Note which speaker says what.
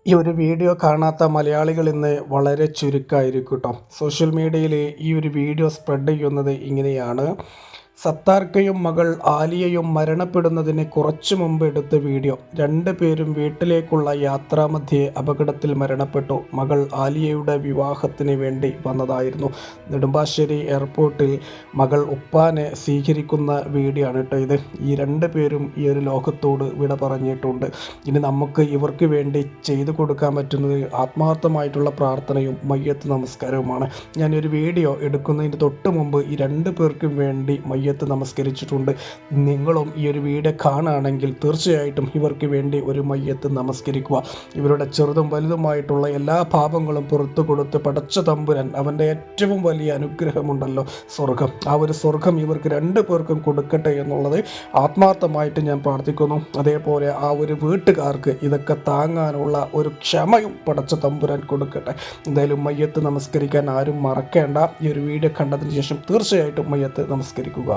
Speaker 1: ഈ ഒരു വീഡിയോ കാണാത്ത മലയാളികൾ ഇന്ന് വളരെ ചുരുക്കമായിരിക്കും കേട്ടോ. സോഷ്യൽ മീഡിയയിൽ ഈ ഒരു വീഡിയോ സ്പ്രെഡ് ചെയ്യുന്നത് ഇങ്ങനെയാണ്: സത്താർക്കയും മകൾ ആലിയയും മരണപ്പെടുന്നതിന് കുറച്ചു മുമ്പ് എടുത്ത വീഡിയോ. രണ്ടുപേരും വീട്ടിലേക്കുള്ള യാത്രാമധ്യേ അപകടത്തിൽ മരണപ്പെട്ടു. മകൾ ആലിയയുടെ വിവാഹത്തിന് വേണ്ടി വന്നതായിരുന്നു. നെടുമ്പാശ്ശേരി എയർപോർട്ടിൽ മകൾ ഉപ്പാനെ സ്വീകരിക്കുന്ന വീഡിയോ ആണ് കേട്ടോ ഇത്. ഈ രണ്ടുപേരും ഈ ഒരു ലോകത്തോട് വിട പറഞ്ഞിട്ടുണ്ട്. ഇനി നമുക്ക് ഇവർക്ക് വേണ്ടി ചെയ്തു കൊടുക്കാൻ പറ്റുന്നത് ആത്മാർത്ഥമായിട്ടുള്ള പ്രാർത്ഥനയും മയ്യത്ത് നമസ്കാരവുമാണ്. ഞാനൊരു വീഡിയോ എടുക്കുന്നതിന് തൊട്ട് മുമ്പ് ഈ രണ്ടു പേർക്കും വേണ്ടി മയ്യത്ത് നമസ്കരിച്ചിട്ടുണ്ട്. നിങ്ങളും ഈ ഒരു വീഡിയോ കാണുകയാണെങ്കിൽ തീർച്ചയായിട്ടും ഇവർക്ക് വേണ്ടി ഒരു മയ്യത്ത് നമസ്കരിക്കുക. ഇവരുടെ ചെറുതും വലുതുമായിട്ടുള്ള എല്ലാ പാപങ്ങളും പുറത്തു കൊടുത്ത് പടച്ച തമ്പുരാൻ അവൻ്റെ ഏറ്റവും വലിയ അനുഗ്രഹമുണ്ടല്ലോ സ്വർഗം, ആ ഒരു സ്വർഗം ഇവർക്ക് രണ്ടു പേർക്കും കൊടുക്കട്ടെ എന്നുള്ളത് ആത്മാർത്ഥമായിട്ട് ഞാൻ പ്രാർത്ഥിക്കുന്നു. അതേപോലെ ആ ഒരു വീട്ടുകാർക്ക് ഇതൊക്കെ താങ്ങാനുള്ള ഒരു ക്ഷമയും പടച്ച തമ്പുരാൻ കൊടുക്കട്ടെ. എന്തായാലും മയ്യത്ത് നമസ്കരിക്കാൻ ആരും മറക്കേണ്ട. ഈ ഒരു വീഡിയോ കണ്ടതിന് ശേഷം തീർച്ചയായിട്ടും മയ്യത്ത് നമസ്കരിക്കുക.